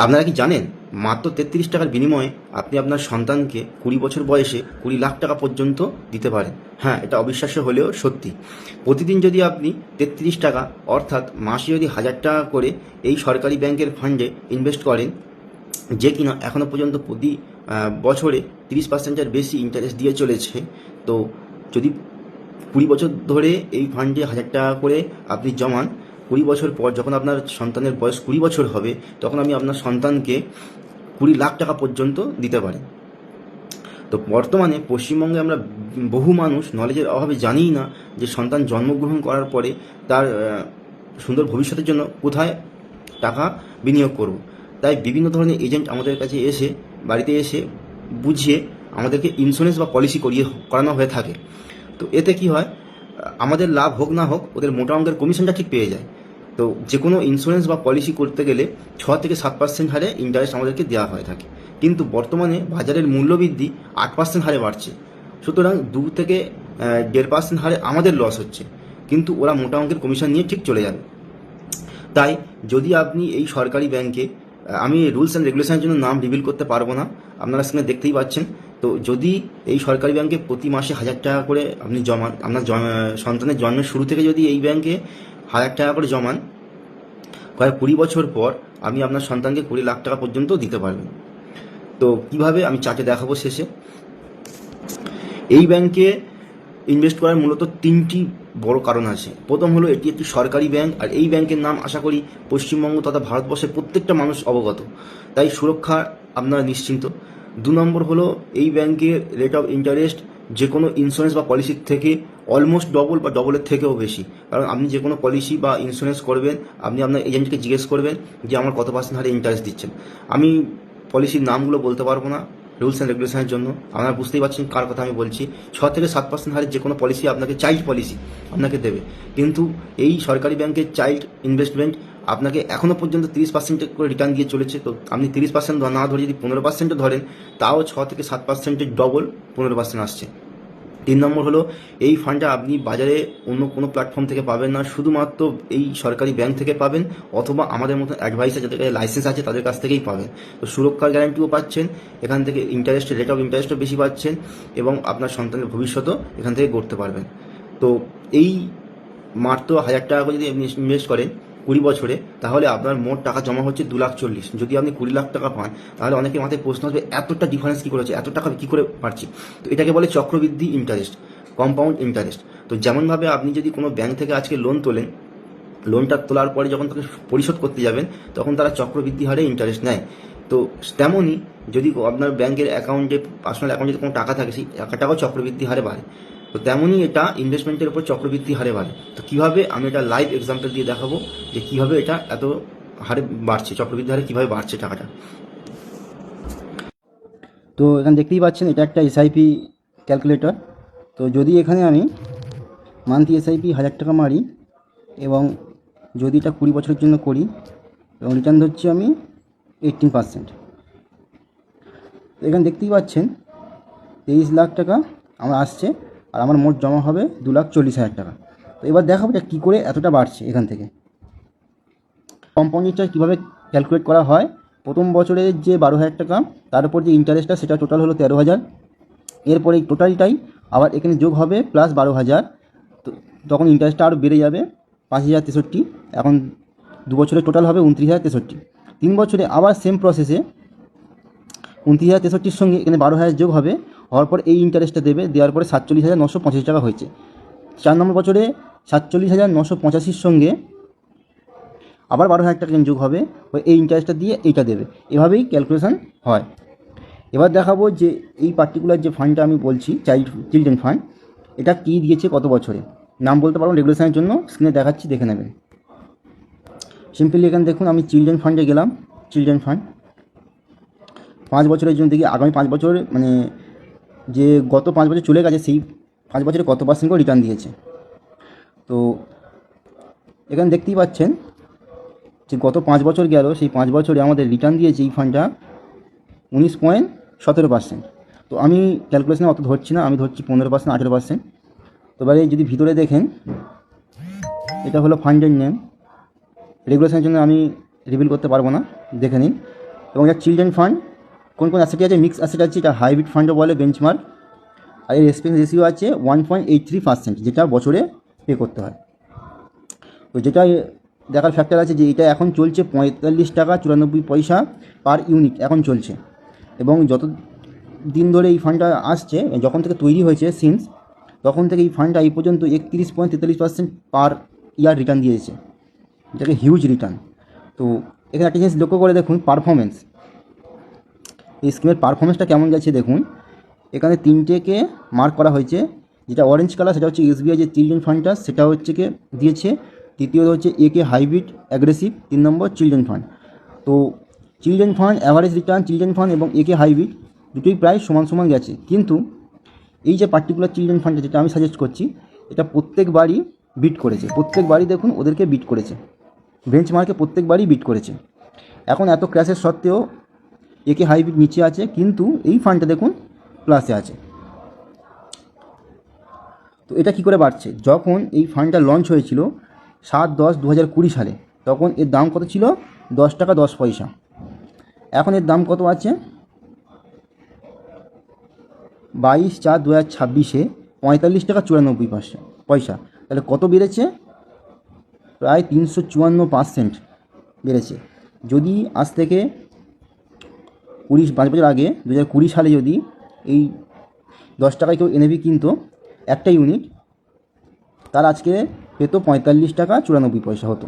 আপনারা কি জানেন মাত্র 33 টাকার বিনিময়ে আপনি আপনার সন্তানকে 20 বছর বয়সে 20 লাখ টাকা পর্যন্ত দিতে পারেন? হ্যাঁ, এটা অবিশ্বাস্য হলেও সত্যি। প্রতিদিন যদি আপনি 33 টাকা অর্থাৎ মাসে যদি 1000 টাকা করে এই সরকারি ব্যাংকের ফান্ডে ইনভেস্ট করেন, যে কিনা এখনও পর্যন্ত প্রতি বছরে 30%-এর বেশি ইন্টারেস্ট দিয়ে চলেছে, তো যদি 20 বছর ধরে এই ফান্ডে 1000 টাকা করে আপনি জমান, 20 বছর পর যখন আপনার সন্তানের বয়স 20 বছর হবে, তখন আপনি আপনার সন্তানকে 20 লাখ টাকা পর্যন্ত দিতে পারেন। তো বর্তমানে পশ্চিমবঙ্গে আমরা বহু মানুষ নলেজের অভাবে জানিই না যে সন্তান জন্মগ্রহণ করার পরে তার সুন্দর ভবিষ্যতের জন্য কোথায় টাকা বিনিয়োগ করব। তাই বিভিন্ন ধরনের এজেন্ট আমাদের কাছে এসে, বাড়িতে এসে বুঝিয়ে আমাদেরকে ইন্স্যুরেন্স বা পলিসি করানো হয়ে থাকে। তো এতে কি হয়, আমাদের লাভ হোক না হোক ওদের মোটা অঙ্কের কমিশনটা ঠিক পেয়ে যায়। তো যে কোনো ইন্স্যুরেন্স বা পলিসি করতে গেলে 6 থেকে 7% হারে ইন্টারেস্ট আমাদেরকে দেওয়া হয়ে থাকে, কিন্তু বর্তমানে বাজারের মূল্যবৃদ্ধি 8% হারে বাড়ছে। সুতরাং 2 থেকে 1.5% হারে আমাদের লস হচ্ছে, কিন্তু ওরা মোটা অঙ্কের কমিশন নিয়ে ঠিক চলে যাবে। তাই যদি আপনি এই সরকারি ব্যাংকে, আমি রুলস অ্যান্ড রেগুলেশনের জন্য নাম রিভিল করতে পারবো না, আপনারা স্ক্রিনে দেখতেই পাচ্ছেন। তো যদি এই সরকারি ব্যাংকে প্রতি মাসে 1000 টাকা করে আপনি জমান, আপনার সন্তানের জন্মের শুরু থেকে যদি এই ব্যাংকে 1000 টাকা করে জমান, প্রায় 20 বছর পর আপনি আপনার সন্তানকে 20 লাখ টাকা পর্যন্ত দিতে পারবেন। তো কিভাবে, আমি চার্টে দেখাবো শেষে। এই ব্যাংকে ইনভেস্ট করার মূলত 3টি বড় কারণ আছে। প্রথম হলো এটি একটি সরকারি ব্যাংক, আর এই ব্যাংকের নাম আশা করি পশ্চিমবঙ্গ তথা ভারতবর্ষের প্রত্যেকটা মানুষ অবগত, তাই সুরক্ষা আপনারা নিশ্চিন্ত। 2 নম্বর হলো এই ব্যাংকের রেট অফ ইন্টারেস্ট যে কোনো ইন্স্যুরেন্স বা পলিসির থেকে অলমোস্ট ডবল বা ডবলের থেকেও বেশি। কারণ আপনি যে কোনো পলিসি বা ইন্স্যুরেন্স করবেন, আপনি আপনার এজেন্টকে জিজ্ঞেস করবেন যে আমার কত পার্সেন্ট হারে ইন্টারেস্ট দিচ্ছেন। আমি পলিসির নামগুলো বলতে পারবো না রুলস অ্যান্ড রেগুলেশনের জন্য, আপনারা বুঝতেই পারছেন কার কথা আমি বলছি। 6 থেকে 7% হারে যে কোনো পলিসি আপনাকে, চাইল্ড পলিসি আপনাকে দেবে, কিন্তু এই সরকারি ব্যাংকের চাইল্ড ইনভেস্টমেন্ট আপনাকে এখনও পর্যন্ত 30% করে রিটার্ন দিয়ে চলেছে। তো আপনি 30% না ধরে যদি 15% ধরেন, তাও 6 থেকে 7%-এর ডবল 15% আসছে। 3 নম্বর হলো এই ফান্ডটা আপনি বাজারে অন্য কোনো প্ল্যাটফর্ম থেকে পাবেন না, শুধুমাত্র এই সরকারি ব্যাংক থেকে পাবেন, অথবা আমাদের মতো অ্যাডভাইসার যাদের কাছে লাইসেন্স আছে তাদের কাছ থেকেই পাবেন। তো সুরক্ষার গ্যারান্টিও পাচ্ছেন, এখান থেকে ইন্টারেস্টের রেট অফ ইন্টারেস্টও বেশি পাচ্ছেন, এবং আপনার সন্তানের ভবিষ্যতও এখান থেকে গড়তে পারবেন। তো এই মাত্র 1000 টাকা করে যদি আপনি ইনভেস্ট করেন 20 বছরে, তাহলে আপনার মোট টাকা জমা হচ্ছে 2,40,000। যদি আপনি 20 লাখ টাকা পান, তাহলে অনেকের মাথায় প্রশ্ন আসবে এতটা ডিফারেন্স কী করেছে, এত টাকা কী করে পাচ্ছি। তো এটাকে বলে চক্রবৃদ্ধি ইন্টারেস্ট, কম্পাউন্ড ইন্টারেস্ট। তো যেমনভাবে আপনি যদি কোনো ব্যাংক থেকে আজকে লোন তোলেন, লোনটা তোলার পরে যখন তাকে পরিশোধ করতে যাবেন, তখন তারা চক্রবৃদ্ধি হারে ইন্টারেস্ট নেয়। তো তেমনই যদি আপনার ব্যাংকের অ্যাকাউন্টে, পার্সোনাল অ্যাকাউন্টে কোনো টাকা থাকে, সেই টাকাটাও চক্রবৃদ্ধি হারে বাড়ে। তো তেমনই এটা ইনভেস্টমেন্টের উপর চক্রবৃদ্ধি হারে বাড়ে। তো কীভাবে, আমি এটা লাইভ এক্সাম্পল দিয়ে দেখাবো যে কীভাবে এটা এত হারে বাড়ছে, চক্রবৃদ্ধি হারে কীভাবে বাড়ছে টাকাটা। তো এখানে দেখতেই পাচ্ছেন এটা একটা এসআইপি ক্যালকুলেটর। তো যদি এখানে আমি মান্থলি এসআইপি 1000 টাকা মারি, এবং যদি এটা 20 বছরের জন্য করি, এবং রিটার্ন ধরছি আমি 18%। তো এখানে দেখতেই পাচ্ছেন 23 লাখ টাকা আমার আসছে, আর আমার মোট জমা হবে 2,40,000 টাকা। তো এবার দেখাবো এটা কী করে এতটা বাড়ছে। এখান থেকে কম্পাউন্ড ইন্টারেস্ট কীভাবে ক্যালকুলেট করা হয়। প্রথম বছরে যে 12,000 টাকা, তার উপর যে ইন্টারেস্টটা সেটা টোটাল হলো 13,000। এরপরে এই টোটালটাই আবার এখানে যোগ হবে প্লাস 12,000। তো তখন ইন্টারেস্টটা আরও বেড়ে যাবে 5,063। এখন 2 বছরে টোটাল হবে 29,063। 3 বছরে আবার সেম প্রসেসে 29,063-র সঙ্গে এখানে 12,000 যোগ হবে, হওয়ার পর এই ইন্টারেস্টটা দেবে, দেওয়ার পরে 47,985 টাকা হয়েছে। 4 নম্বর বছরে 47,985-র সঙ্গে আবার 12,000 টাকা যোগ হবে, এই ইন্টারেস্টটা দিয়ে এইটা দেবে। এভাবেই ক্যালকুলেশন হয়। এবার দেখাবো যে এই পার্টিকুলার যে ফান্ডটা আমি বলছি, চিলড্রেন ফান্ড, এটা কী দিয়েছে কত বছরে। নাম বলতে পারবো রেগুলেশনের জন্য, স্ক্রিনে দেখাচ্ছি, দেখে নেবেন। সিম্পলি এখানে দেখুন, আমি চিলড্রেন ফান্ডে গেলাম। চিলড্রেন ফান্ড 5 বছরের জন্য দেখি আগামী 5 বছর, মানে যে গত 5 বছর চলে গেছে, সেই 5 বছরে কত পার্সেন্ট করে রিটার্ন দিয়েছে। তো এখানে দেখতেই পাচ্ছেন যে গত 5 বছর গেল, সেই 5 বছরে আমাদের রিটার্ন দিয়েছে এই ফান্ডটা 19.17%। তো আমি ক্যালকুলেশনে অত ধরছি না, আমি ধরছি 15%, 18%। তো এবারে যদি ভিতরে দেখেন, এটা হলো ফান্ডের নেম। রেগুলেশনের জন্য আমি রিভিল করতে পারবো না, দেখে নিন। এবং এটা চিলড্রেন ফান্ড। কোন কোন অ্যাসেট আছে, মিক্স অ্যাসেট আছে, এটা হাইব্রিড ফান্ডও বলে বেঞ্চমার্ক। আর এর এক্সপেন্স রেশিও আছে 1.83%, যেটা বছরে পে করতে হয়। তো যেটা দেখার ফ্যাক্টর আছে যে এটা এখন চলছে 45 টাকা 94 পয়সা পার ইউনিট এখন চলছে। এবং যত দিন ধরে এই ফান্ডটা আসছে, যখন থেকে তৈরি হয়েছে সিন্স, তখন থেকে এই ফান্ডটা এই পর্যন্ত 31.43% পার ইয়ার রিটার্ন দিয়েছে, যেটাকে হিউজ রিটার্ন। তো এখানে একটা জিনিস লক্ষ্য করে দেখুন পারফরমেন্স, এই স্কিমের পারফরমেন্সটা কেমন গেছে দেখুন। এখানে তিনটেকে মার্ক করা হয়েছে, যেটা অরেঞ্জ কালার সেটা হচ্ছে এসবিআই যে চিলড্রেন ফান্ডটা, সেটা হচ্ছে কি দিয়েছে। দ্বিতীয়ত হচ্ছে একে হাইব্রিড অ্যাগ্রেসিভ, 3 নম্বর চিলড্রেন ফান্ড। তো children fund average return, children fund এবং একে হাইব্রিড দুটোই প্রায় সমান সমান গেছে। কিন্তু এই যে পার্টিকুলার চিলড্রেন ফান্ডটা যেটা আমি সাজেস্ট করছি, এটা প্রত্যেকবারই বিট করেছে, প্রত্যেকবারই দেখুন ওদেরকে বিট করেছে, বেঞ্চমার্কে প্রত্যেকবারই বিট করেছে। এখন এত ক্র্যাশের সত্ত্বেও একে হাইব্রিড নিচে আছে, কিন্তু এই ফান্ডটা দেখুন প্লাসে আছে। তো এটা কী করে বাড়ছে, যখন এই ফান্ডটা লঞ্চ হয়েছিল 7/10/2020 সালে, তখন এর দাম কত ছিল, 10 টাকা 10 পয়সা। এখন এর দাম কত আছে, 22/4/2026 45 টাকা 94 পয়সা। তাহলে কত বেড়েছে, প্রায় 354% বেড়েছে। যদি আজ থেকে 5 বছর আগে 2020 সালে যদি এই 10 টাকায় কেউ এনএভি কিনতো একটা ইউনিট, তার আজকে পেত 45 টাকা 94 পয়সা হতো।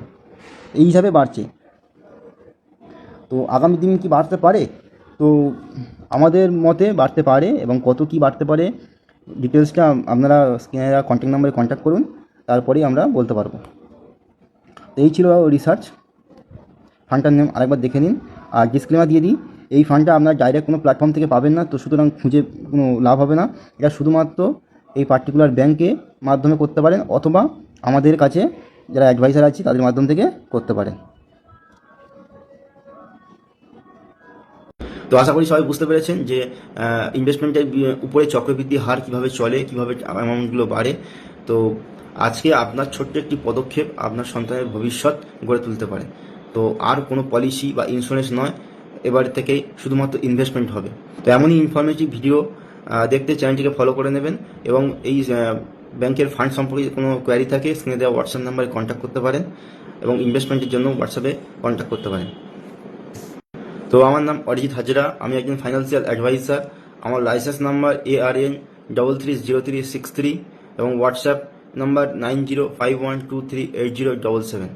এই হিসাবে বাড়ছে। তো আগামী দিন কি বাড়তে পারে, তো আমাদের মতে বাড়তে পারে, এবং কত কি বাড়তে পারে ডিটেলসটা আপনারা স্ক্রিনে কন্ট্যাক্ট নাম্বারে কন্ট্যাক্ট করুন, তারপরেই আমরা বলতে পারবো। তো এই ছিল রিসার্চ। ফান্ডটার নেম আরেকবার দেখে নিন। আর ডিসক্লেমার দিয়ে দিই, এই ফান্ডটা আপনার ডাইরেক্ট কোনো প্ল্যাটফর্ম থেকে পাবেন না, তো সুতরাং খুঁজে কোনো লাভ হবে না। এটা শুধুমাত্র এই পার্টিকুলার ব্যাংকে মাধ্যমে করতে পারেন, অথবা আমাদের কাছে যারা অ্যাডভাইসার আছে তাদের মাধ্যম থেকে করতে পারেন। তো আশা করি সবাই বুঝতে পেরেছেন যে ইনভেস্টমেন্টের উপরে চক্রবৃদ্ধি হার কিভাবে চলে, কিভাবে অ্যামাউন্টগুলো বাড়ে। তো আজকে আপনার ছোট্ট একটি পদক্ষেপ আপনার সন্তানের ভবিষ্যৎ গড়ে তুলতে পারে। তো আর কোনো পলিসি বা ইন্স্যুরেন্স নয়, এবার থেকে শুধুমাত্র ইনভেস্টমেন্ট হবে। তো এমনই ইনফরমেটিভ ভিডিও দেখতে চ্যানেলটিকে ফলো করে নেবেন, এবং এই ব্যাংকের ফান্ড সম্পর্কে কোনো কোয়ারি থাকে স্ক্রিনে দেওয়া হোয়াটসঅ্যাপ নাম্বারে কন্ট্যাক্ট করতে পারেন, এবং ইনভেস্টমেন্টের জন্য হোয়াটসঅ্যাপে কন্ট্যাক্ট করতে পারেন। তো আমার নাম অরিজিৎ হাজরা, আমি একজন ফাইন্যান্সিয়াল অ্যাডভাইসার। আমার লাইসেন্স নাম্বার ARN330363 এবং হোয়াটসঅ্যাপ নাম্বার 9051238077।